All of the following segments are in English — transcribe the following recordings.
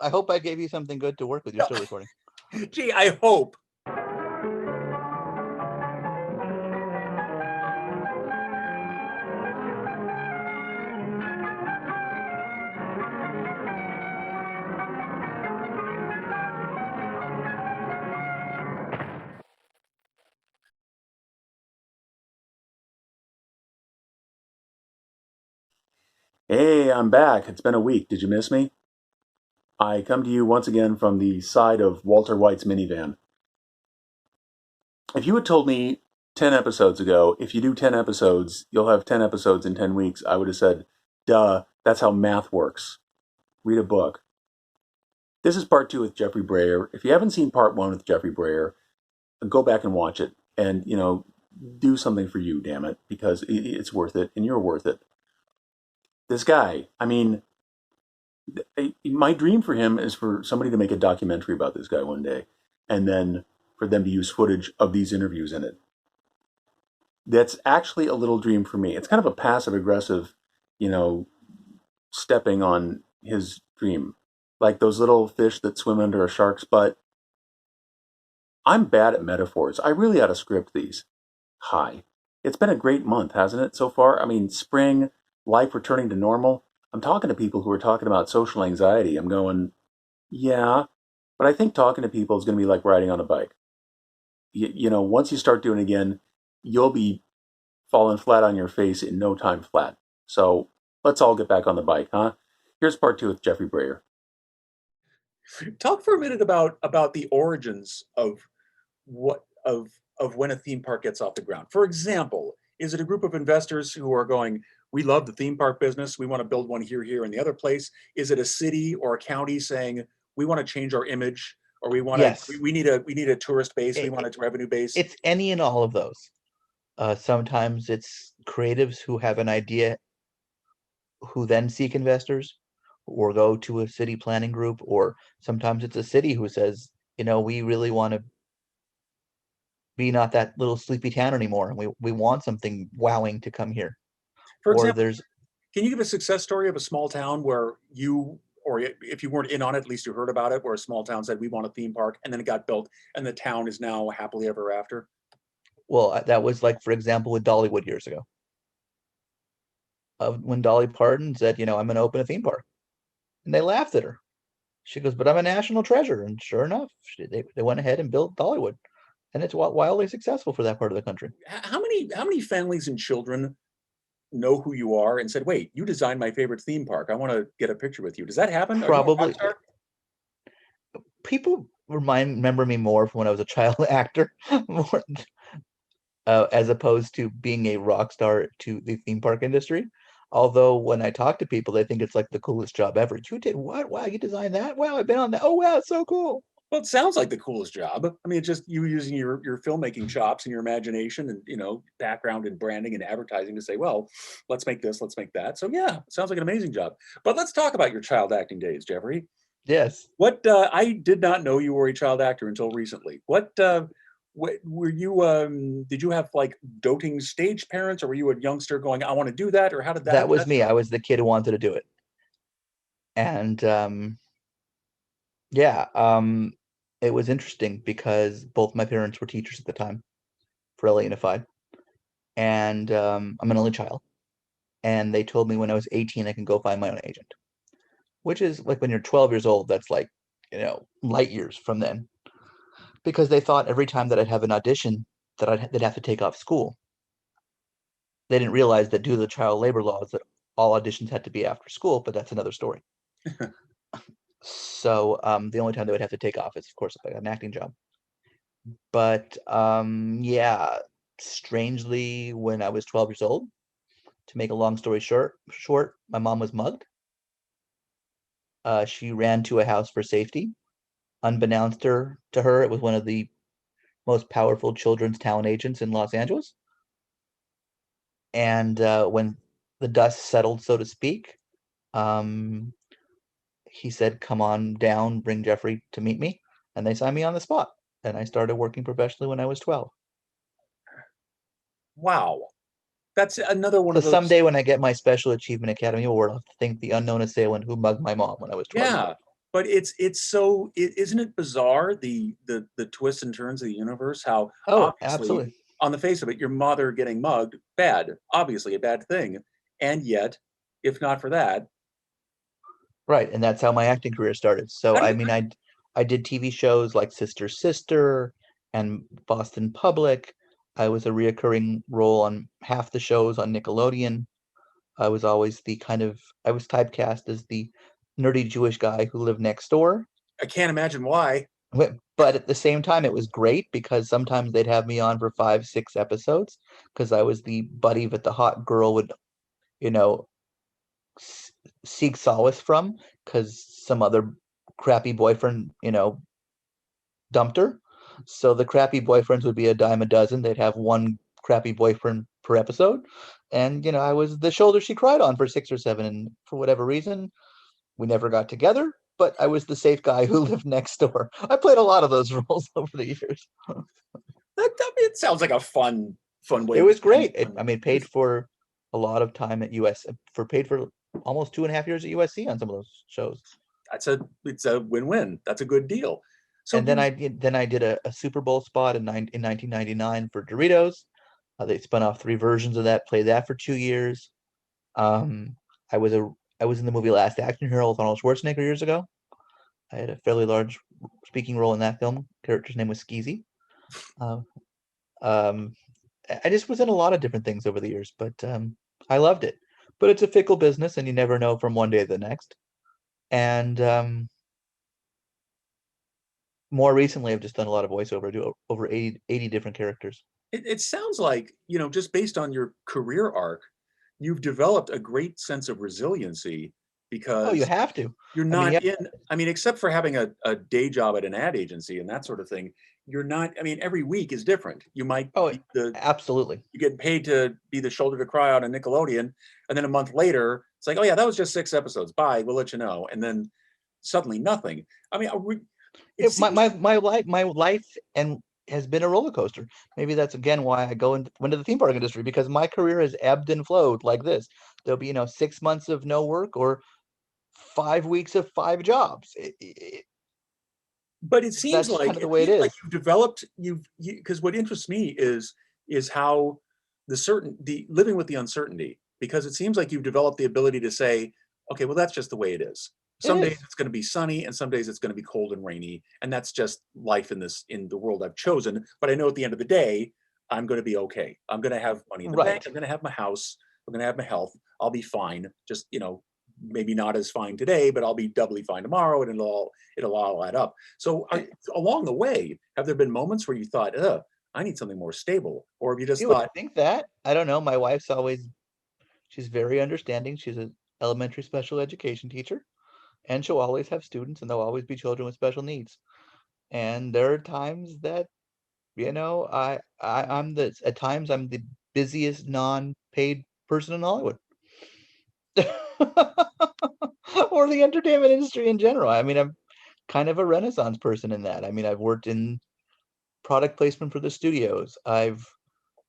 I hope I gave you something good to work with. You're still recording. Gee, I hope. Hey, I'm back. It's been a week. Did you miss me? I come to you once again from the side of Walter White's minivan. If you had told me 10 episodes ago, if you do 10 episodes, you'll have 10 episodes in 10 weeks, I would have said, duh, that's how math works. Read a book. This is part 2 with Jeffrey Braer. If you haven't seen part 1 with Jeffrey Braer, go back and watch it and, do something for you, damn it, because it's worth it and you're worth it. This guy, my dream for him is for somebody to make a documentary about this guy one day, and then for them to use footage of these interviews in it. That's actually a little dream for me. It's kind of a passive aggressive, stepping on his dream, like those little fish that swim under a shark's butt. I'm bad at metaphors. I really ought to script these. Hi. It's been a great month, hasn't it, so far? Spring, life returning to normal. I'm talking to people who are talking about social anxiety. I'm going, yeah, but I think talking to people is going to be like riding on a bike. Once you start doing it again, you'll be falling flat on your face in no time flat. So let's all get back on the bike, huh? Here's part 2 with Jeffrey Braer. Talk for a minute about the origins of when a theme park gets off the ground. For example, is it a group of investors who are going, we love the theme park business, we want to build one here, and the other place? Is it a city or a county saying, we want to change our image, or we want Yes. we need a tourist base, we want a revenue base? It's any and all of those. Sometimes it's creatives who have an idea who then seek investors or go to a city planning group, or sometimes it's a city who says, we really want to be not that little sleepy town anymore, and we want something wowing to come here. For Or example, can you give a success story of a small town where you, or if you weren't in on it, at least you heard about it, where a small town said, we want a theme park, and then it got built, and the town is now happily ever after? Well, that was like, for example, with Dollywood years ago. When Dolly Parton said, I'm going to open a theme park. And they laughed at her. She goes, but I'm a national treasure. And sure enough, they went ahead and built Dollywood. And it's wildly successful for that part of the country. How many families and children know who you are and said, wait, you designed my favorite theme park, I want to get a picture with you? Does that happen? Probably. People remember me more from when I was a child actor, more, as opposed to being a rock star to the theme park industry. Although when I talk to people, they think it's like the coolest job ever. You did what? Wow, you designed that? Wow, I've been on that. Oh, wow, it's so cool. Well, it sounds like the coolest job. It's just you using your filmmaking chops and your imagination and background and branding and advertising to say, well, let's make this, let's make that. So yeah, it sounds like an amazing job. But let's talk about your child acting days, Jeffrey. Yes. What I did not know you were a child actor until recently. What were you? Did you have like doting stage parents, or were you a youngster going, I want to do that, or how did that? That was me. I was the kid who wanted to do it, and yeah, it was interesting because both my parents were teachers at the time for LA Unified, and I'm an only child, and they told me when I was 18 I can go find my own agent, which is like when you're 12 years old, that's like light years from then, because they thought every time that I'd have an audition that they'd have to take off school. They didn't realize that due to the child labor laws that all auditions had to be after school, but that's another story. So the only time they would have to take off is, of course, if I got an acting job. But yeah, strangely, when I was 12 years old, to make a long story short, my mom was mugged. She ran to a house for safety. Unbeknownst to her, it was one of the most powerful children's talent agents in Los Angeles. And when the dust settled, so to speak, he said, come on down, bring Jeffrey to meet me. And they signed me on the spot. And I started working professionally when I was 12. Wow. That's another one So of those. Someday when I get my Special Achievement Academy Award, I'll have to thank the unknown assailant who mugged my mom when I was 12. Yeah. But it's so isn't it bizarre the twists and turns of the universe? How Oh, obviously absolutely. on the face of it, your mother getting mugged, bad, obviously a bad thing, and yet, if not for that, Right, and that's how my acting career started. So how do I you? mean, I did TV shows like Sister Sister and Boston Public. I was a reoccurring role on half the shows on Nickelodeon. I was always I was typecast as the nerdy Jewish guy who lived next door. I can't imagine why. But at the same time, it was great because sometimes they'd have me on for 5, 6 episodes because I was the buddy that the hot girl would, you know, seek solace from because some other crappy boyfriend, dumped her. So the crappy boyfriends would be a dime a dozen. They'd have one crappy boyfriend per episode. And, I was the shoulder she cried on for 6 or 7. And for whatever reason, we never got together, but I was the safe guy who lived next door. I played a lot of those roles over the years. It sounds like a fun way It to was spend great. I fun. mean, paid for a lot of time at paid for almost 2.5 years at USC on some of those shows. It's a win-win. That's a good deal. So And give me then I did a Super Bowl spot in 1999 for Doritos. They spun off 3 versions of that, played that for 2 years. Um, I was a I was in the movie Last Action Hero with Arnold Schwarzenegger years ago. I had a fairly large speaking role in that film. Character's name was Skeezy. Uh, um, I just was in a lot of different things over the years, but I loved it. But it's a fickle business, and you never know from one day to the next. And more recently, I've just done a lot of voiceover. I do over 80 different characters. it sounds like, just based on your career arc, you've developed a great sense of resiliency Oh, you because have to. you're I mean, not yeah, in, I mean, except for having a day job at an ad agency and that sort of thing, you're not, I mean, every week is different. You might oh, be the, absolutely. you get paid to be the shoulder to cry on a Nickelodeon, and then a month later, it's like, oh yeah, that was just 6 episodes. Bye, we'll let you know. And then suddenly nothing. I mean, it It, seems my life and has been a roller coaster. Maybe that's again why I went to the theme park industry because my career has ebbed and flowed like this. There'll be 6 months of no work or 5 weeks of 5 jobs. but it seems That's kind like of the way it is. you've developed because what interests me is how the living with the uncertainty, because it seems like you've developed the ability to say, okay, well, that's just the way it is. It Some days is. it's going to be sunny and some days it's going to be cold and rainy, and that's just life in the world I've chosen. But I know at the end of the day, I'm going to be okay. I'm going to have money in the bank. Right. I'm going to have my house. I'm going to have my health. I'll be fine. Just, maybe not as fine today, but I'll be doubly fine tomorrow, and it'll all add up. So along the way, have there been moments where you thought, I need something more stable? Or have you just You would thought, think that. I don't know. She's very understanding. She's an elementary special education teacher, and she'll always have students, and there'll always be children with special needs. And there are times that, at times I'm the busiest non-paid person in Hollywood. Or the entertainment industry in general. I mean, I'm kind of a renaissance person in that. I mean, I've worked in product placement for the studios. I've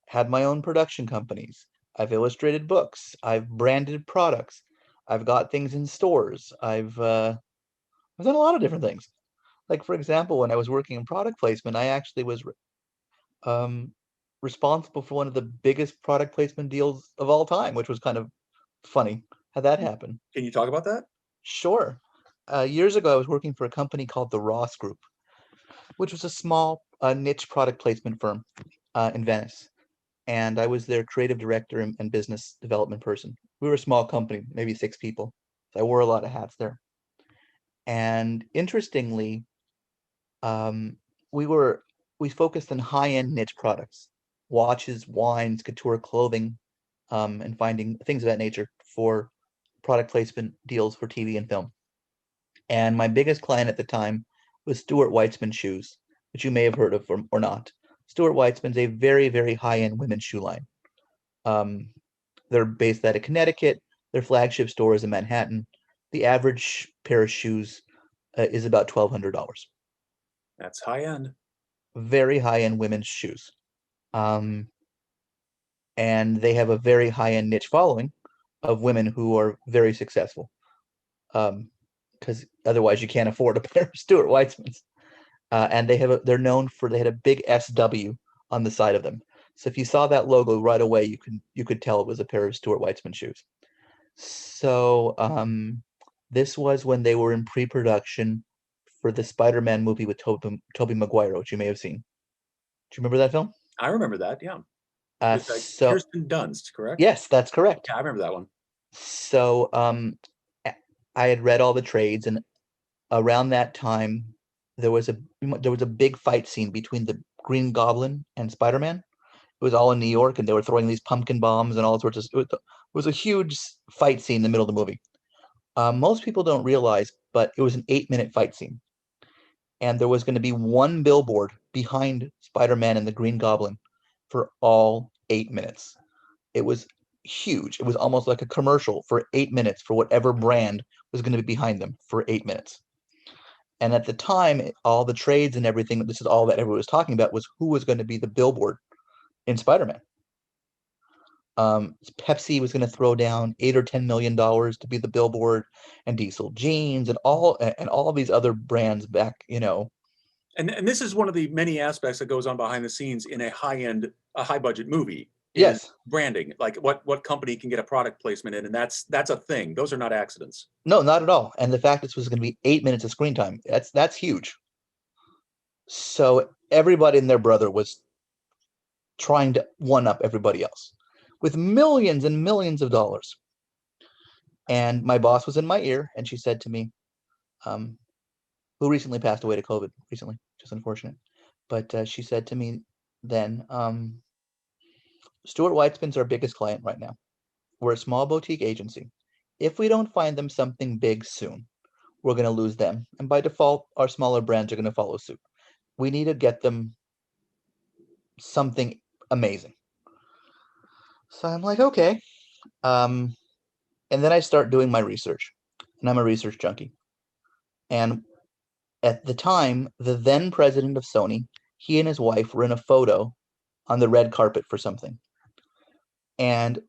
had my own production companies. I've illustrated books. I've branded products. I've got things in stores. I've done a lot of different things. Like for example, when I was working in product placement, I actually was um, responsible for one of the biggest product placement deals of all time, which was kind of funny how that happened. can you talk about that? Sure. Years ago, I was working for a company called the Ross Group, which was a small niche product placement firm in Venice. And I was their creative director and business development person. We were a small company, maybe 6 people. So I wore a lot of hats there. And interestingly, um, we were we focused on high-end niche products, watches, wines, couture clothing, and finding things of that nature for product placement deals for TV and film. And my biggest client at the time was Stuart Weitzman Shoes, which you may have heard of or not. Stuart Weitzman's a very, very high-end women's shoe line. Um, they're based out of Connecticut. Their flagship store is in Manhattan. The average pair of shoes is about $1,200. That's high end. Very high-end women's shoes. Um, and they have a very high-end niche following of women who are very successful. Um, because otherwise you can't afford a pair of Stuart Weitzmans. And they had a big SW on the side of them. So if you saw that logo right away, you could tell it was a pair of Stuart Weitzman shoes. So this was when they were in pre-production for the Spider-Man movie with Tobey Maguire, which you may have seen. Do you remember that film? I remember that. Yeah, with So Kirsten Dunst, correct? yes, that's correct. Yeah, I remember that one. So I had read all the trades, and around that time there was a big fight scene between the Green Goblin and Spider-Man. It was all in New York, and they were throwing these pumpkin bombs and all sorts of. It was a huge fight scene in the middle of the movie. Most people don't realize, but it was an 8-minute fight scene, and there was going to be one billboard behind Spider-Man and the Green Goblin for all 8 minutes. It was huge. It was almost like a commercial for 8 minutes for whatever brand was going to be behind them for 8 minutes. And at the time, all the trades and everything, this is all that everyone was talking about, was who was going to be the billboard in Spider-Man. Pepsi was going to throw down $8 or $10 million to be the billboard, and Diesel Jeans, and all these other brands back, And this is one of the many aspects that goes on behind the scenes in a high budget movie. Is Yes. branding, like what company can get a product placement in, and that's a thing. Those are not accidents. No, not at all. And the fact this was going to be 8 minutes of screen time, that's huge. So everybody and their brother was trying to one up everybody else with millions and millions of dollars. And my boss was in my ear, and she said to me, who recently passed away to COVID recently, just unfortunate. But she said to me then, Stuart Weitzman's our biggest client right now. We're a small boutique agency. If we don't find them something big soon, we're going to lose them. And by default, our smaller brands are going to follow suit. We need to get them something amazing. So I'm like, okay. And then I start doing my research, and I'm a research junkie. And at the time, the then president of Sony, he and his wife were in a photo on the red carpet for something. And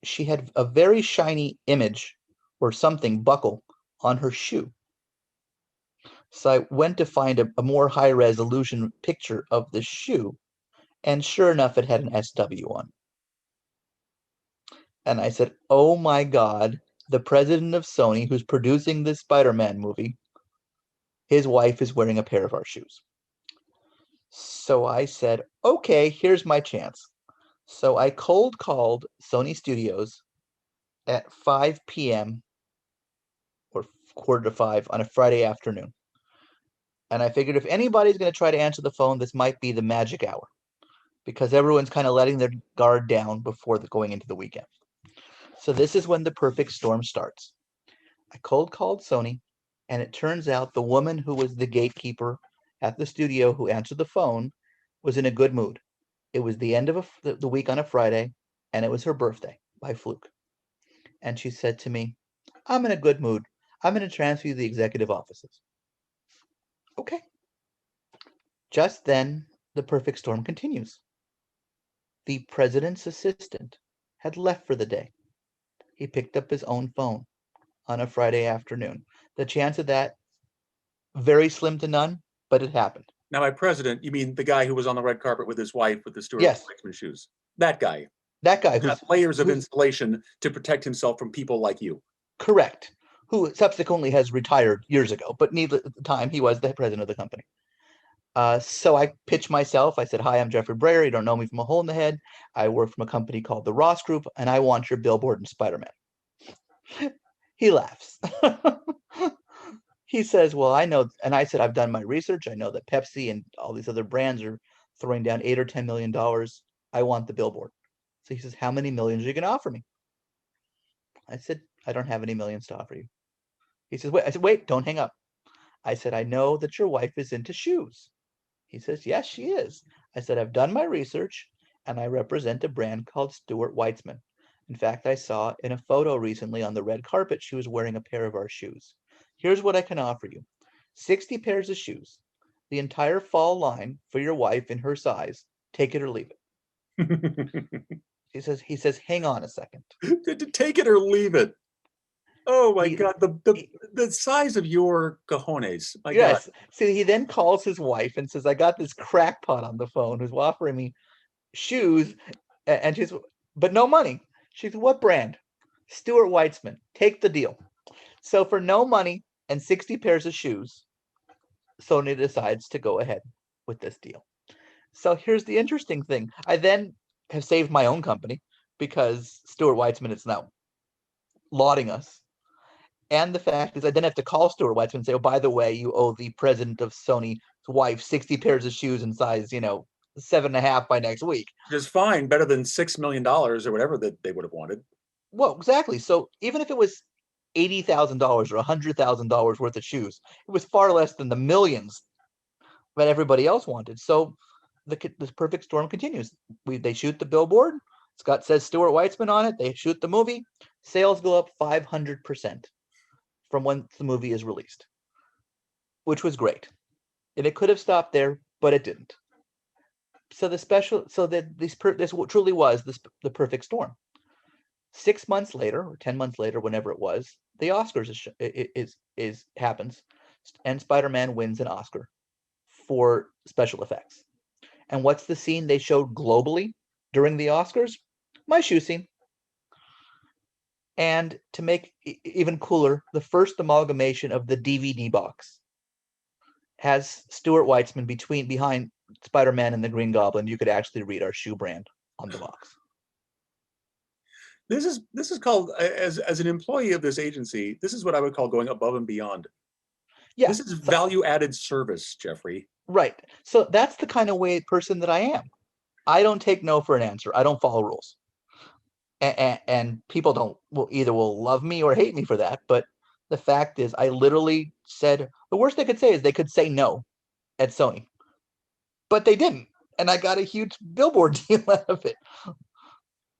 she had a very shiny image or something buckle on her shoe. So I went to find a more high resolution picture of the shoe, and sure enough, it had an SW on. And I said, oh my God, the president of Sony, who's producing this Spider-Man movie, his wife is wearing a pair of our shoes. So I said, okay, here's my chance. So I cold called Sony Studios at 5 p.m. or 4:45 on a Friday afternoon. And I figured if anybody's going to try to answer the phone, this might be the magic hour, because everyone's kind of letting their guard down before going into the weekend. So this is when the perfect storm starts. I cold called Sony, and it turns out the woman who was the gatekeeper at the studio who answered the phone was in a good mood. It was the end of the week on a Friday, and it was her birthday by fluke. And she said to me, I'm in a good mood. I'm going to transfer you to the executive offices. Okay. Just then, the perfect storm continues. The president's assistant had left for the day. He picked up his own phone on a Friday afternoon. The chance of that, very slim to none, but it happened. Now, by president, you mean the guy who was on the red carpet with his wife with the Stuart Weitzman shoes? That guy. That guy who's got layers of insulation to protect himself from people like you. Correct. Who subsequently has retired years ago, but needless at the time, he was the president of the company. So I pitched myself. I said, hi, I'm Jeffrey Braer. You don't know me from a hole in the head. I work from a company called the Ross Group, and I want your billboard in Spider-Man. He laughs. He says, well, I know. And I said, I've done my research. I know that Pepsi and all these other brands are throwing down $8 or $10 million. I want the billboard. So he says, how many millions are you going to offer me? I said, I don't have any millions to offer you. He says, wait. I said, wait, don't hang up. I said, I know that your wife is into shoes. He says, yes, she is. I said, I've done my research, and I represent a brand called Stuart Weitzman. In fact, I saw in a photo recently on the red carpet, she was wearing a pair of our shoes. Here's what I can offer you. 60 pairs of shoes, the entire fall line for your wife in her size. Take it or leave it. He says, hang on a second. Take it or leave it. Oh my He, God, the size of your cojones. My God. yes. So he then calls his wife and says, I got this crackpot on the phone who's offering me shoes, and she's, but no money. She's, what brand? Stuart Weitzman. Take the deal. So for no money and 60 pairs of shoes, Sony decides to go ahead with this deal. So here's the interesting thing. I then have saved my own company because Stuart Weitzman is now lauding us. And the fact is, I then have to call Stuart Weitzman and say, oh, by the way, you owe the president of Sony's wife 60 pairs of shoes in size, 7.5 by next week. Just fine, better than $6 million or whatever that they would have wanted. Well, exactly. So even if it was $80,000 or $100,000 worth of shoes, it was far less than the millions that everybody else wanted. So this perfect storm continues. They shoot the billboard. Scott says Stuart Weitzman on it. They shoot the movie. Sales go up 500% from when the movie is released, which was great. And it could have stopped there, but it didn't. So this truly was the perfect storm. 6 months later, or 10 months later, whenever it was, the Oscars happens, and Spider-Man wins an Oscar for special effects. And what's the scene they showed globally during the Oscars? My shoe scene. And to make even cooler, the first amalgamation of the DVD box has Stuart Weitzman behind Spider-Man and the Green Goblin. You could actually read our shoe brand on the box. This is called, as an employee of this agency, this is what I would call going above and beyond. Yeah. This is value added service, Jeffrey. Right. So that's the kind of person that I am. I don't take no for an answer. I don't follow rules. And people will love me or hate me for that. But the fact is, I literally said, the worst they could say is they could say no at Sony. But they didn't. And I got a huge billboard deal out of it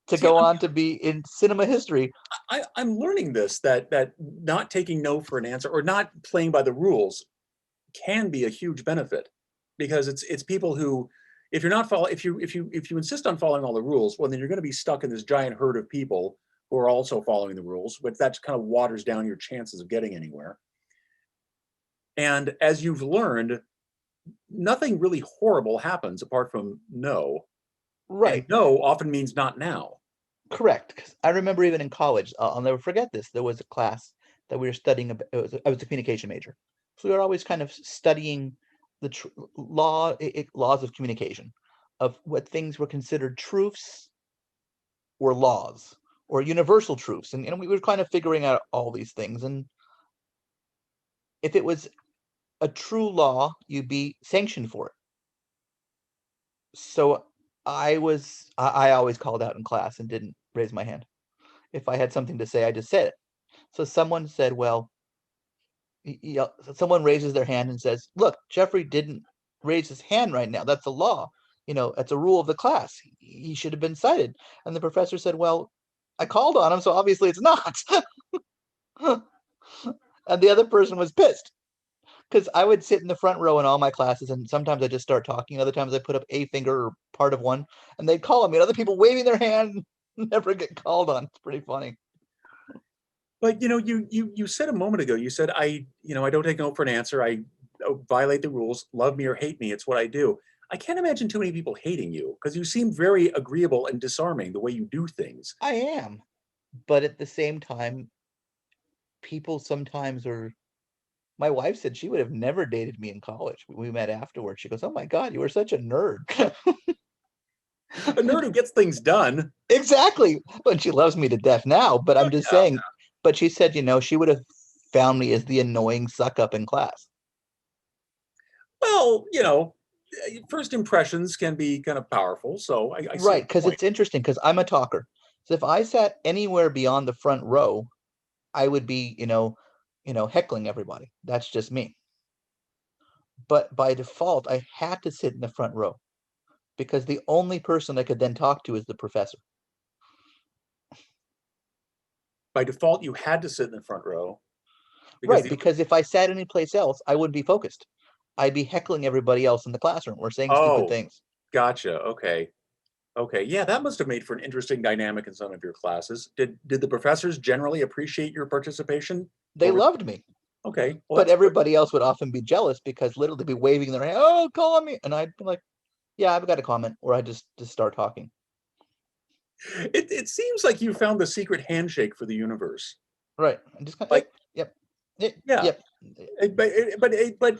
to go on to be in cinema history. I'm learning this, that not taking no for an answer or not playing by the rules can be a huge benefit, because it's people who, if you're not if you insist on following all the rules, well, then you're going to be stuck in this giant herd of people who are also following the rules, but that kind of waters down your chances of getting anywhere. And as you've learned, nothing really horrible happens apart from no. Right. And no often means not now. Correct. 'Cause I remember even in college, I'll never forget this. There was a class that we were studying. I was a communication major. So we were always kind of studying the laws of communication, of what things were considered truths or laws or universal truths. And we were kind of figuring out all these things. And if it was a true law, you'd be sanctioned for it. So I always called out in class and didn't raise my hand. If I had something to say, I just said it. So someone said, well, someone raises their hand and says, look, Jeffrey didn't raise his hand right now. That's a law. That's a rule of the class. He should have been cited. And the professor said, well, I called on him, so obviously it's not. And the other person was pissed, because I would sit in the front row in all my classes, and sometimes I just start talking. Other times I put up a finger or part of one, and they'd call on me. And other people waving their hand never get called on. It's pretty funny. But you said a moment ago, you said, I don't take no for an answer. I violate the rules, love me or hate me. It's what I do. I can't imagine too many people hating you, because you seem very agreeable and disarming the way you do things. I am. But at the same time, people sometimes are. My wife said she would have never dated me in college. We met afterwards. She goes, oh my God, you were such a nerd. A nerd who gets things done. Exactly. But she loves me to death now. But I'm just saying. But she said, she would have found me as the annoying suck up in class. Well, first impressions can be kind of powerful. So I see Right, because it's interesting, because I'm a talker. So if I sat anywhere beyond the front row, I would be, heckling everybody. That's just me. But by default, I had to sit in the front row, because the only person I could then talk to is the professor. By default, you had to sit in the front row. Because if I sat anyplace else, I wouldn't be focused. I'd be heckling everybody else in the classroom or saying stupid things. Gotcha. Okay. Okay, yeah, that must have made for an interesting dynamic in some of your classes. Did the professors generally appreciate your participation? They Or was loved me, okay, well but that's good. everybody else would often be jealous because literally be waving their hand, "Oh, call on me," and I'd be like, "Yeah, I've got a comment," or I just start talking. It seems like you found the secret handshake for the universe. Right. I'm just kind of, Like, yep, yep, yeah, yep, but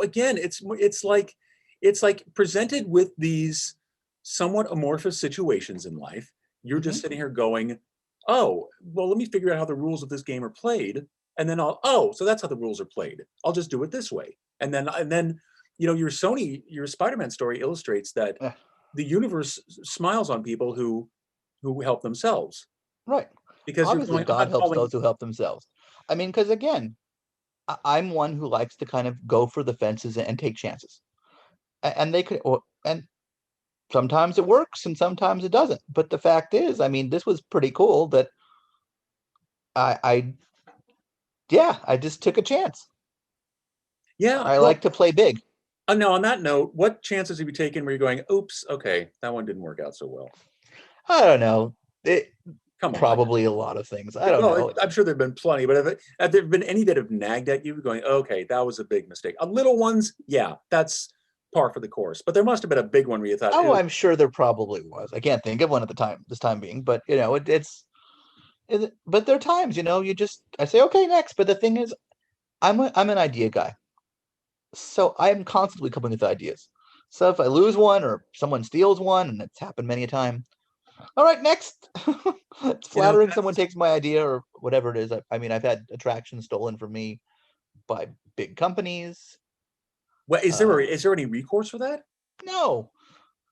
again, it's like presented with these somewhat amorphous situations in life. You're hmm just sitting here going, "Oh, well, let me figure out how the rules of this game are played, and then so that's how the rules are played. I'll just do it this way." And then, your Spider-Man story illustrates that yeah, the universe smiles on people who help themselves right. because you're Obviously, going, "I'm God not helps calling." those who help themselves. I mean, because again, I'm one who likes to kind of go for the fences and take chances, and they could, and sometimes it works and sometimes it doesn't. But the fact is, I mean, this was pretty cool that I yeah, I just took a chance. Yeah, I well, like to play big. no, on that note, what chances have you taken where you're going, oops, okay, that one didn't work out so well? I don't know. It Come on. probably a lot of things. I Yeah, don't well, know. I'm sure there have been plenty, but have there been any that have nagged at you going, okay, that was a big mistake? Little ones, yeah, that's par for the course. But there must have been a big one where you thought, Oh, ew, I'm sure there probably was. I can't think of one at the time, this time being, but but there are times, you just I say okay next. But the thing is, I'm an idea guy, so I'm constantly coming with ideas. So if I lose one or someone steals one, and it's happened many a time, all right, next. It's flattering someone that's, takes my idea or whatever it is. I mean, I've had attractions stolen from me by big companies. what, Uh, is there any recourse for that? no,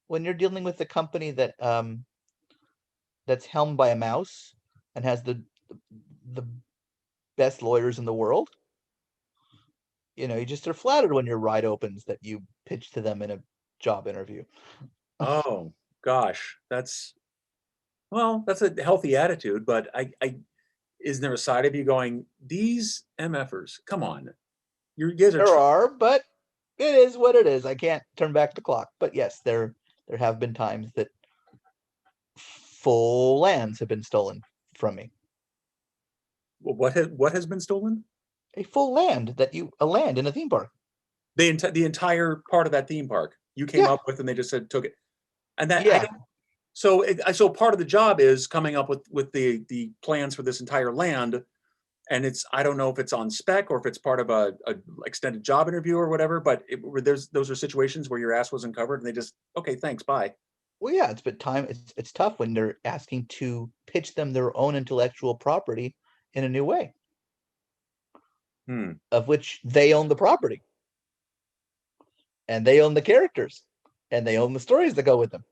when you're dealing with a company that's helmed by a mouse and has the best lawyers in the world, you just are flattered when your ride opens that you pitch to them in a job interview. Oh, gosh, that's a healthy attitude, but isn't there a side of you going, these MFers, come on, you guys are There trying. are, but it is what it is. I can't turn back the clock. But yes, there have been times that full lands have been stolen from me. What has been stolen? A full land a land in a theme park. The entire part of that theme park you came Yeah, up with, and they just said took it. And that I yeah. don't. So part of the job is coming up with the plans for this entire land, and I don't know if it's on spec or if it's part of a extended job interview or whatever. But those are situations where your ass wasn't covered, and they just okay, thanks, bye. Well, yeah. It's tough when they're asking to pitch them their own intellectual property in a new way, Hmm. of which they own the property and they own the characters and they own the stories that go with them.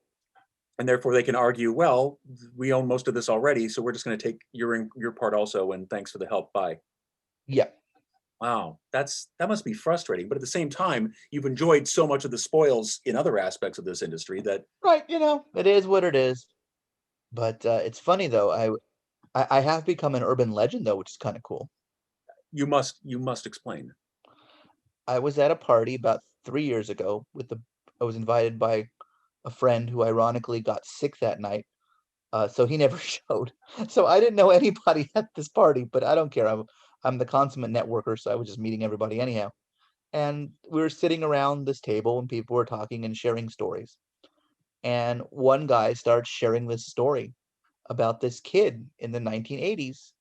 And therefore they can argue, well, we own most of this already, so we're just going to take your part also, and thanks for the help, bye. Yeah, Wow, that must be frustrating. But at the same time, you've enjoyed so much of the spoils in other aspects of this industry that right. It is what it is. But it's funny though. I have become an urban legend though, which is kind of cool. you must explain. I was at a party about 3 years ago I was invited by a friend who ironically got sick that night. So he never showed. So I didn't know anybody at this party, but I don't care. I'm the consummate networker, so I was just meeting everybody anyhow. And we were sitting around this table and people were talking and sharing stories. And one guy starts sharing this story about this kid in the 1980s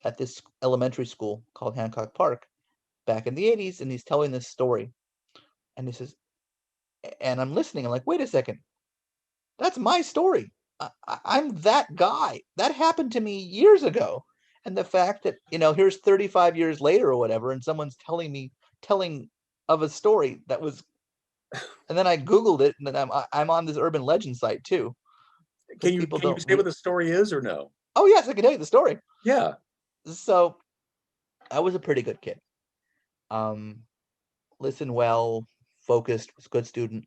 at this elementary school called Hancock Park back in the 80s. And he's telling this story. And he says, and I'm listening. I'm like, wait a second. That's my story. I'm that guy. That happened to me years ago. And the fact that, here's 35 years later or whatever, and someone's telling of a story that was, and then I Googled it, and then I'm on this urban legend site too, because Can you people can you don't say what the story is or no? oh, yes, I can tell you the story. Yeah. So I was a pretty good kid. Um, Listen well, focused, was a good student.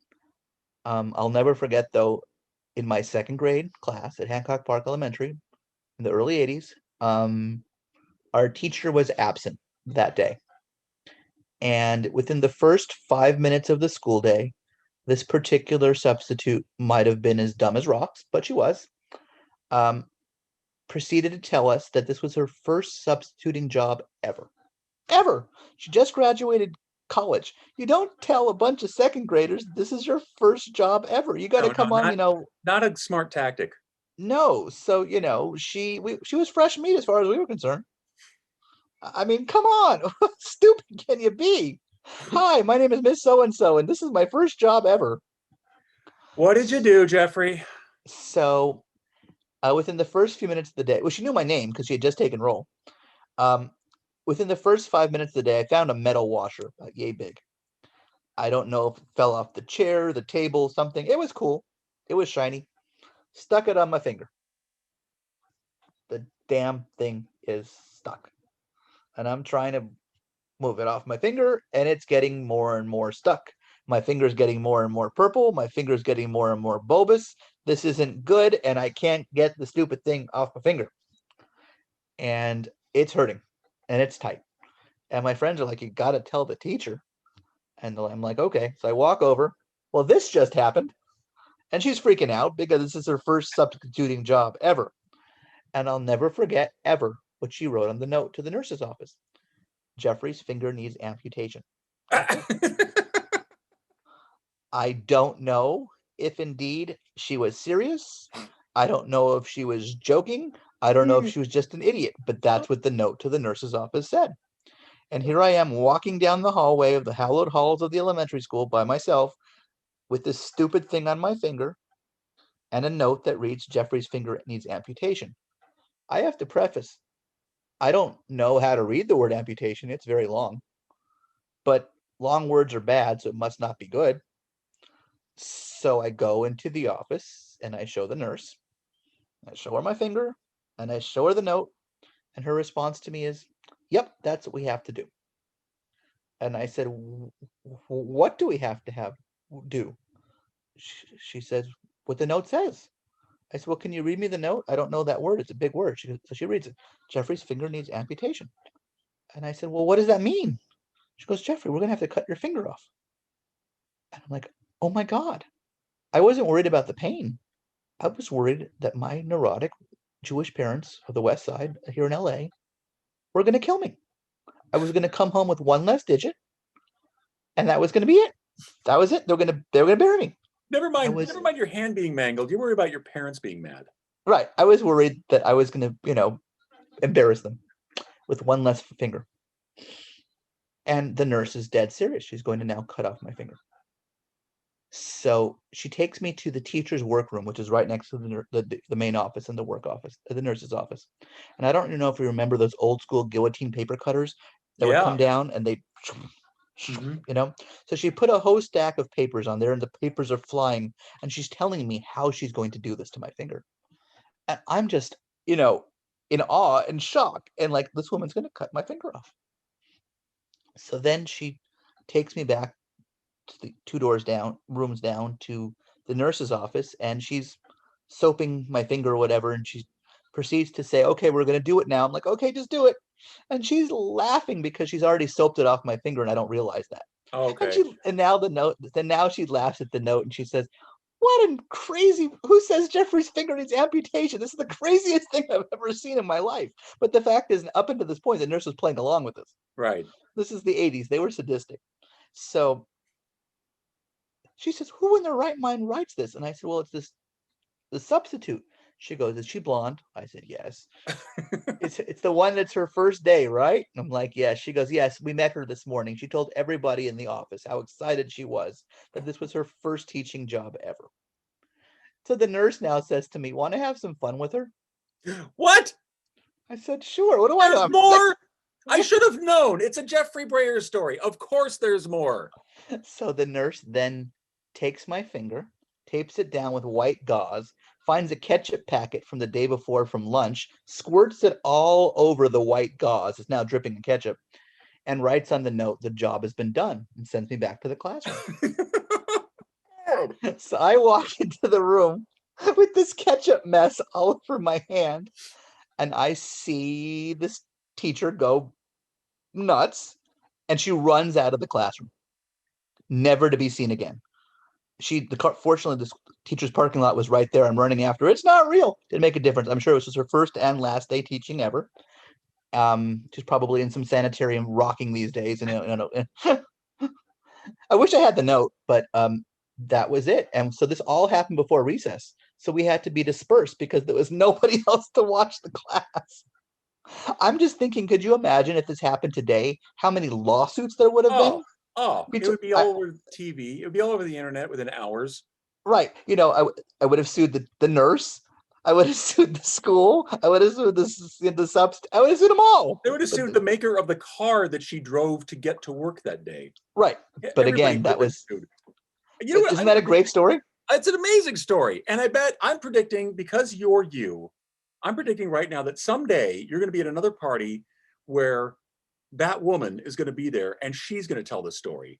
I'll never forget though, in my second grade class at Hancock Park Elementary in the early 80s, our teacher was absent that day. And within the first 5 minutes of the school day, This particular substitute might have been as dumb as rocks, but she was. Um, Proceeded to tell us that this was her first substituting job ever. Ever. She just graduated college. You don't tell a bunch of second graders this is your first job ever. You got to No, come on, not a smart tactic. no. So, she was fresh meat as far as we were concerned. I mean, come on. How stupid can you be? Hi, my name is Miss So and So, and this is my first job ever. What did you do, Jeffrey? So, within the first few minutes of the day, well, she knew my name because she had just taken roll. Within the first 5 minutes of the day, I found a metal washer, yay big. I don't know if it fell off the chair, the table, something. It was cool. It was shiny. Stuck it on my finger. The damn thing is stuck. And I'm trying to move it off my finger, and it's getting more and more stuck. My finger's getting more and more purple. My finger's getting more and more bulbous. This isn't good, and I can't get the stupid thing off my finger. And it's hurting, and it's tight. And my friends are like, you got to tell the teacher. And I'm like, okay. So I walk over. Well, this just happened. And she's freaking out because this is her first substituting job ever. And I'll never forget ever what she wrote on the note to the nurse's office. Jeffrey's finger needs amputation. I don't know if indeed she was serious. I don't know if she was joking. I don't know if she was just an idiot, but that's what the note to the nurse's office said. And here I am walking down the hallway of the hallowed halls of the elementary school by myself with this stupid thing on my finger and a note that reads, Jeffrey's finger needs amputation. I have to preface, I don't know how to read the word amputation. It's very long. But long words are bad, so it must not be good. So I go into the office and I show the nurse. I show her my finger and I show her the note. And her response to me is, yep, that's what we have to do. And I said, what do we have to do? She says, what the note says. I said, well, can you read me the note? I don't know that word. It's a big word. So she reads it. Jeffrey's finger needs amputation. And I said, well, what does that mean? She goes, Jeffrey, we're going to have to cut your finger off. And I'm like, oh my God. I wasn't worried about the pain. I was worried that my neurotic Jewish parents of the West Side here in LA were going to kill me. I was going to come home with one less digit, and that was going to be it. That was it. They were going to bury me. Never mind your hand being mangled. You worry about your parents being mad. Right. I was worried that I was going to, embarrass them with one less finger. And the nurse is dead serious. She's going to now cut off my finger. So she takes me to the teacher's workroom, which is right next to the main office and the work office, the nurse's office. And I don't know if you remember those old school guillotine paper cutters that would come down and they, So she put a whole stack of papers on there and the papers are flying. And she's telling me how she's going to do this to my finger. And I'm just, in awe and shock. And like, this woman's going to cut my finger off. So then she takes me back to the rooms down to the nurse's office, and she's soaping my finger or whatever, and she proceeds to say, okay, we're going to do it now. I'm like, okay, just do it. And she's laughing because she's already soaped it off my finger, and I don't realize that. Okay. And now she laughs at the note, and she says, what a crazy, who says Jeffrey's finger needs amputation? This is the craziest thing I've ever seen in my life. But the fact is, up until this point, the nurse was playing along with this. Right. This is the 80s. They were sadistic. So she says, who in their right mind writes this? And I said, well, it's the substitute. She goes, is she blonde? I said, yes. It's the one that's her first day, right? I'm like, yes. She goes, yes, we met her this morning. She told everybody in the office how excited she was that this was her first teaching job ever. So the nurse now says to me, want to have some fun with her? What? I said, sure. What do I know? There's more? I should have known. It's a Jeffrey Breer story. Of course there's more. So the nurse then takes my finger, tapes it down with white gauze, finds a ketchup packet from the day before from lunch, squirts it all over the white gauze, it's now dripping in ketchup, and writes on the note, the job has been done, and sends me back to the classroom. So I walk into the room with this ketchup mess all over my hand, and I see this teacher go nuts, and she runs out of the classroom, never to be seen again. fortunately, this teacher's parking lot was right there. I'm running after her. It's not real. Didn't make a difference. I'm sure it was her first and last day teaching ever. She's probably in some sanitarium rocking these days. And I wish I had the note, but that was it. And so this all happened before recess. So we had to be dispersed because there was nobody else to watch the class. I'm just thinking, could you imagine if this happened today, how many lawsuits there would have been? It would be all over TV. It would be all over the internet within hours. Right. I would have sued the nurse. I would have sued the school. I would have sued I would have sued them all. They would have sued the maker of the car that she drove to get to work that day. Right. But again, that was sued. Isn't that a great story? It's an amazing story. And I bet I'm predicting, because you're you, I'm predicting right now that someday you're going to be at another party where that woman is going to be there and she's going to tell the story.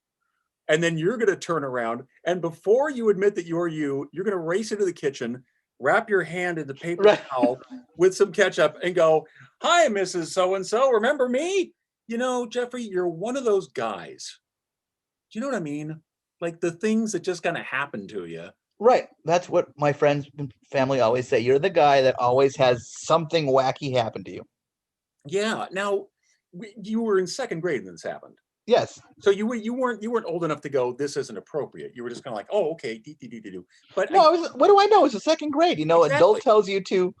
And then you're going to turn around, and before you admit that you're you, you're going to race into the kitchen, wrap your hand in the paper towel with some ketchup and go, "Hi, Mrs. So-and-so, remember me? Jeffrey, you're one of those guys." Do you know what I mean? Like the things that just kind of happen to you. Right. That's what my friends and family always say. You're the guy that always has something wacky happen to you. Yeah. Now, you were in second grade when this happened. Yes. So you weren't old enough to go, this isn't appropriate. You were just kind of like, oh, okay, But no, what do I know? It's a second grade. Exactly. Adult tells you to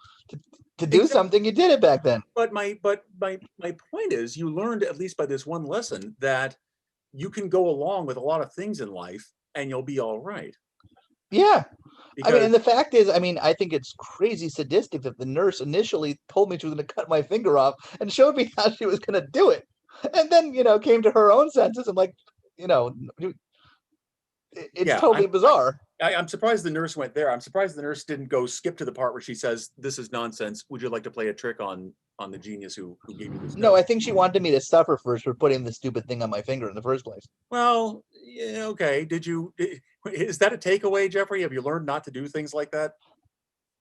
do something. You did it back then. But my point is, you learned, at least by this one lesson, that you can go along with a lot of things in life and you'll be all right. Yeah. And the fact is, I think it's crazy sadistic that the nurse initially told me she was going to cut my finger off and showed me how she was going to do it. And then, came to her own senses and it's totally bizarre. I'm surprised the nurse went there. I'm surprised the nurse didn't go skip to the part where she says, "This is nonsense. Would you like to play a trick on the genius who gave you this?" No, I think she wanted me to suffer first for putting the stupid thing on my finger in the first place. Well, yeah, okay. Is that a takeaway, Jeffrey? Have you learned not to do things like that?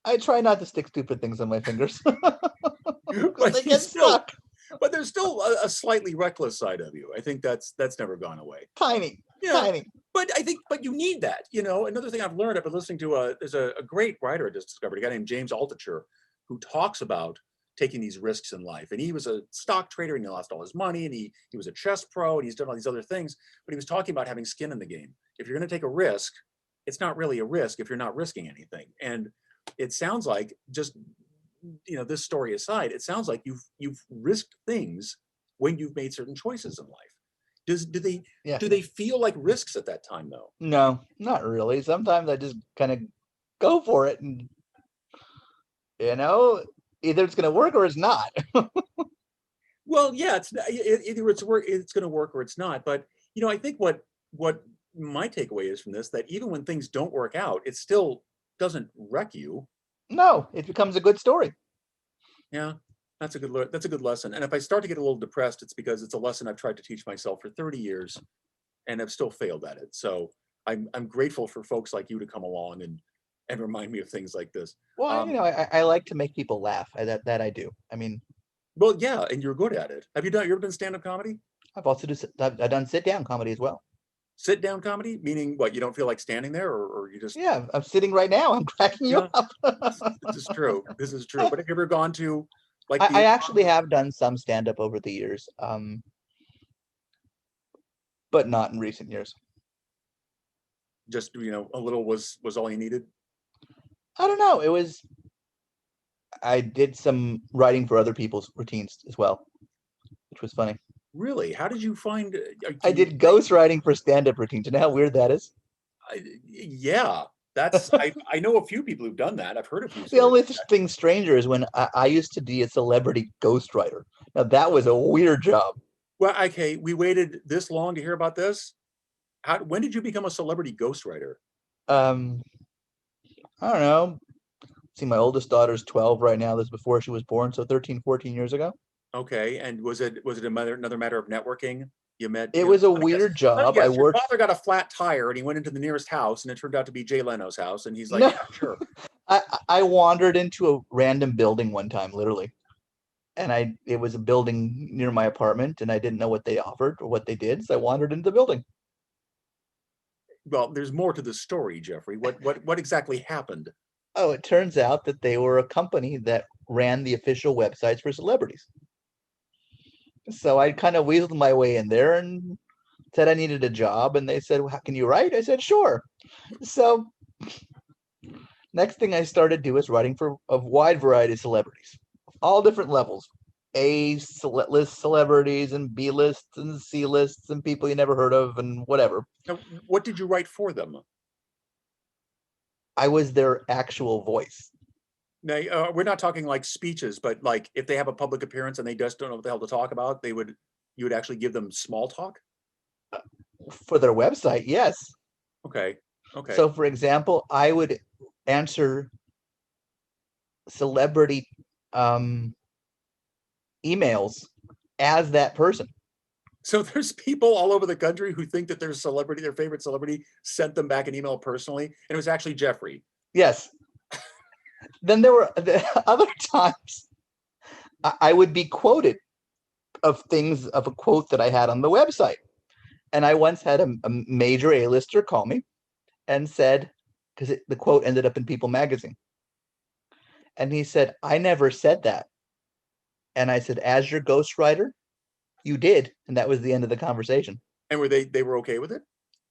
I try not to stick stupid things on my fingers. But they get stuck. But there's still a slightly reckless side of you. I think that's never gone away. Tiny. But you need that. Another thing I've learned, I've been listening to there's a great writer I just discovered, a guy named James Altucher, who talks about taking these risks in life. And he was a stock trader and he lost all his money, and he was a chess pro and he's done all these other things. But he was talking about having skin in the game. If you're going to take a risk, it's not really a risk if you're not risking anything. And it sounds like, just this story aside, it sounds like you've risked things when you've made certain choices in life. Do they feel like risks at that time though? No, not really. Sometimes I just kind of go for it, and either it's going to work or it's not. Well, yeah, either it's going to work or it's not. But I think what my takeaway is from this, that even when things don't work out, it still doesn't wreck you. No, it becomes a good story. Yeah, that's a good lesson. And if I start to get a little depressed, it's because it's a lesson I've tried to teach myself for 30 years and I've still failed at it. So I'm grateful for folks like you to come along and remind me of things like this. Well, I like to make people laugh. That I do. Well, yeah, and you're good at it. You ever done stand-up comedy? I've done sit-down comedy as well. Sit down comedy, meaning what? You don't feel like standing there, or you just? Yeah, I'm sitting right now. I'm cracking you up. This is true. But have you ever gone to I actually have done some stand up over the years, but not in recent years. Just a little was all you needed. I don't know. I did some writing for other people's routines as well, which was funny. Really? How did you find? I did ghost writing for stand-up routines. You know how weird that is? Yeah, that's. I know a few people who've done that. I've heard of you. The only thing stranger is when I used to be a celebrity ghostwriter. Now that was a weird job. Well, okay, we waited this long to hear about this. When did you become a celebrity ghostwriter? I don't know. See, my oldest daughter's 12 right now. This is before she was born, so 13, 14 years ago. Okay, and was it another matter of networking? You met. It was a weird job. Your father got a flat tire, and he went into the nearest house, and it turned out to be Jay Leno's house, and he's like, "Yeah, sure." I wandered into a random building one time, literally, and it was a building near my apartment, and I didn't know what they offered or what they did, so I wandered into the building. Well, there's more to the story, Jeffrey. What exactly happened? Oh, it turns out that they were a company that ran the official websites for celebrities. So I kind of weaseled my way in there and said I needed a job, and they said, well, "Can you write?" I said, "Sure." So next thing I started doing was writing for a wide variety of celebrities, all different levels. A list celebrities and B lists and C lists and people you never heard of and whatever. Now, what did you write for them? I was their actual voice. Now, we're not talking like speeches, but like if they have a public appearance and they just don't know what the hell to talk about, you would actually give them small talk. For their website, yes. Okay. Okay. So, for example, I would answer celebrity emails as that person. So there's people all over the country who think that their favorite celebrity, sent them back an email personally, and it was actually Jeffrey. Yes. Then there were the other times I would be quoted of a quote that I had on the website. And I once had a major A-lister call me and said, because the quote ended up in People magazine. And he said, "I never said that." And I said, "As your ghostwriter, you did." And that was the end of the conversation. And they were okay with it?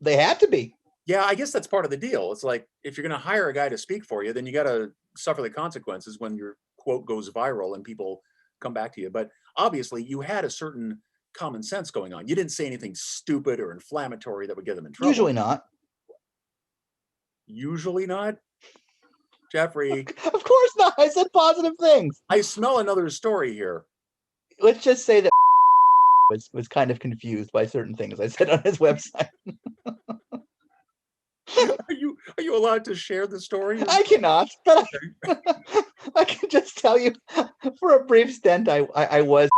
They had to be. Yeah, I guess that's part of the deal. It's like if you're going to hire a guy to speak for you, then you got to suffer the consequences when your quote goes viral and people come back to you. But obviously, you had a certain common sense going on. You didn't say anything stupid or inflammatory that would get them in trouble. Usually not. Usually not? Jeffrey. Of course not. I said positive things. I smell another story here. Let's just say that was kind of confused by certain things I said on his website. Are you allowed to share the story? I cannot, but I can just tell you for a brief stint I was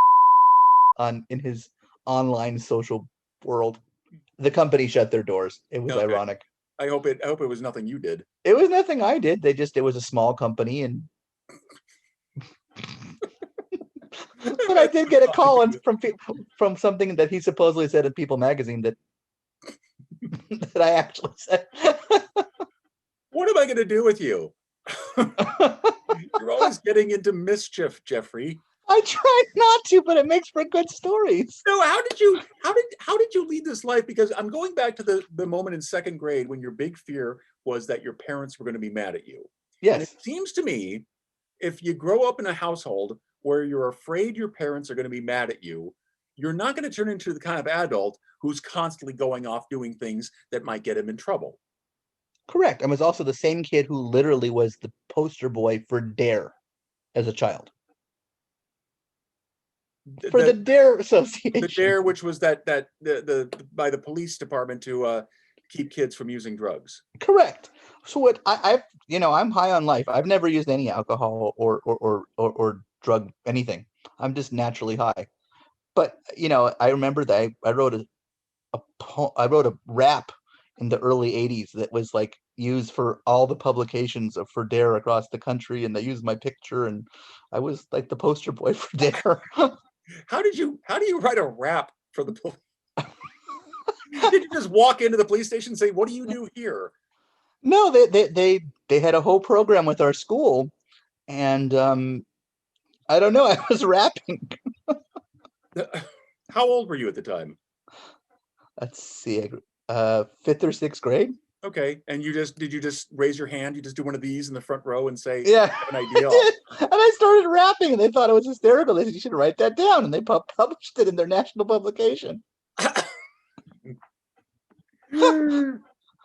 in his online social world. The company shut their doors. It was ironic. I hope it was nothing you did. It was nothing I did. It was a small company, and but I did get a call from something that he supposedly said in People magazine that that I actually said. What am I going to do with you? You're always getting into mischief, Jeffrey. I try not to, but it makes for good stories. So how did you lead this life? Because I'm going back to the moment in second grade when your big fear was that your parents were going to be mad at you. Yes. And it seems to me, if you grow up in a household where you're afraid your parents are going to be mad at you, you're not going to turn into the kind of adult who's constantly going off doing things that might get him in trouble. Correct. I was also the same kid who literally was the poster boy for DARE as a child. For the DARE Association. The DARE, which was that the by the police department to keep kids from using drugs. Correct. So what I'm high on life. I've never used any alcohol or drug anything. I'm just naturally high. But I remember that I wrote a rap in the early 80s that was like used for all the publications for DARE across the country, and they used my picture, and I was like the poster boy for DARE. How do you write a rap for the police? Did you just walk into the police station and say, "What do you do here?" No, they had a whole program with our school, and I don't know. I was rapping. How old were you at the time? Let's see, 5th or 6th grade. Okay, and did you just raise your hand? You just do one of these in the front row and say, "Yeah, I have an idea." I did. And I started rapping, and they thought it was hysterical. They said, "You should write that down," and they published it in their national publication.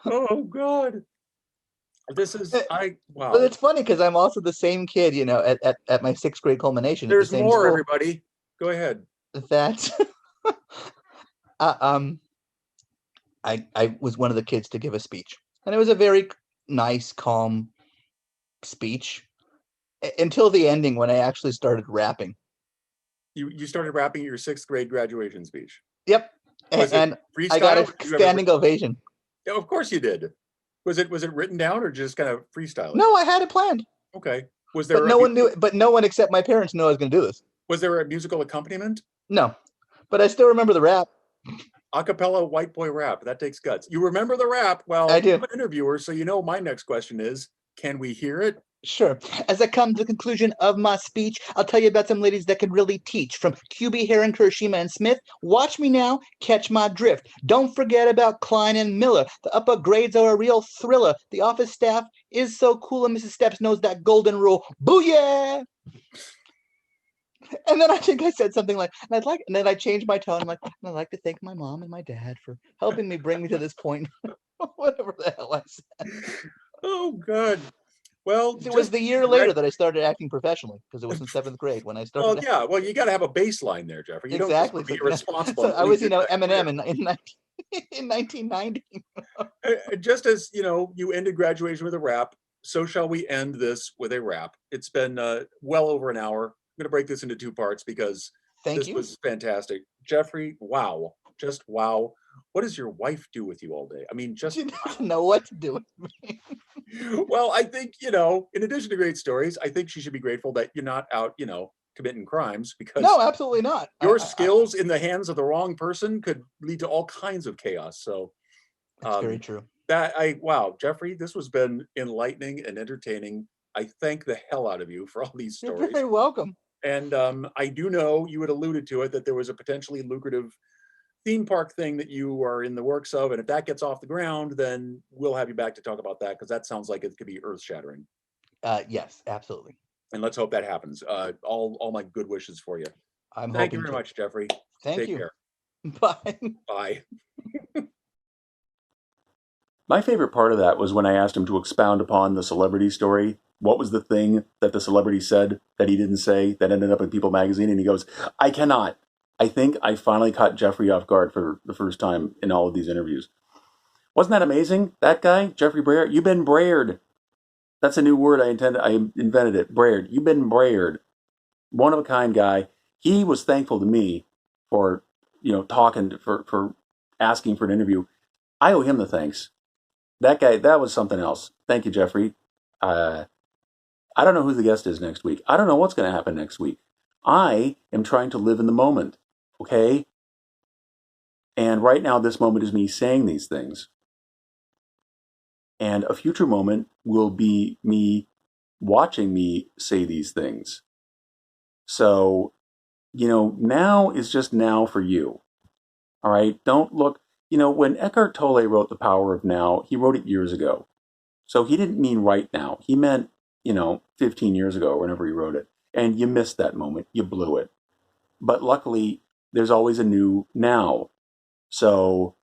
Oh God. Wow. But it's funny because I'm also the same kid, at my 6th grade culmination. There's at the same more, school, everybody. Go ahead. That I was one of the kids to give a speech, and it was a very nice, calm speech until the ending when I actually started rapping. You started rapping at your 6th grade graduation speech. Yep, and I got a standing ovation. Yeah, of course you did. Was it written down or just kind of freestyle? No, I had it planned. Okay. Was there? But no one knew. But no one except my parents knew I was going to do this. Was there a musical accompaniment? No, but I still remember the rap. Acapella white boy rap. That takes guts. You remember the rap? Well, I do. I'm an interviewer, so you know my next question is, can we hear it? Sure. As I come to the conclusion of my speech, I'll tell you about some ladies that can really teach. From QB, Heron, Kirishima, and Smith, watch me now, catch my drift. Don't forget about Klein and Miller. The upper grades are a real thriller. The office staff is so cool, and Mrs. Steps knows that golden rule. Booyah! And then I think I said something like, and then I changed my tone. I'm like, I'd like to thank my mom and my dad for helping me bring me to this point. Whatever the hell I said. Oh, God. Well, It was the year later that I started acting professionally because it was in 7th grade when I well, started. yeah. Well, you got to have a baseline there, Jeffrey. You don't just Exactly. be So, irresponsible. so and I leave was, your entire Eminem career. in 1990. Just as you ended graduation with a rap, so shall we end this with a rap. It's been well over an hour. I'm going to break this into 2 parts because Thank this you. was fantastic. Jeffrey, wow. Just wow. What does your wife do with you all day? I mean, just She doesn't know what to do with me. well, I think, in addition to great stories, I think she should be grateful that you're not out, committing crimes because No, absolutely not. your skills in the hands of the wrong person could lead to all kinds of chaos. So That's very true. wow, Jeffrey, this has been enlightening and entertaining. I thank the hell out of you for all these You're stories. very welcome. And I do know you had alluded to it that there was a potentially lucrative theme park thing that you are in the works of. And if that gets off the ground, then we'll have you back to talk about that because that sounds like it could be earth shattering. Yes, absolutely. And let's hope that happens. All my good wishes for you. I'm Thank you hoping very to. much, Jeffrey. Thank Take you. care. Bye. Bye. My favorite part of that was when I asked him to expound upon the celebrity story. What was the thing that the celebrity said that he didn't say that ended up in People magazine? And he goes, I cannot. I think I finally caught Jeffrey off guard for the first time in all of these interviews. Wasn't that amazing? That guy, Jeffrey Braer, you've been Braered. That's a new word I invented it. Braered. You've been Braered. One of a kind guy. He was thankful to me for, talking for asking for an interview. I owe him the thanks. That guy, that was something else. Thank you, Jeffrey. I don't know who the guest is next week. I don't know what's going to happen next week. I am trying to live in the moment, okay? And right now, this moment is me saying these things. And a future moment will be me watching me say these things. So, now is just now for you. All right? Don't look, when Eckhart Tolle wrote The Power of Now, he wrote it years ago. So he didn't mean right now. He meant, 15 years ago, whenever he wrote it. And you missed that moment. You blew it. But luckily, there's always a new now. So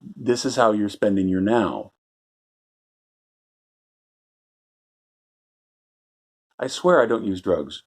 this is how you're spending your now. I swear I don't use drugs.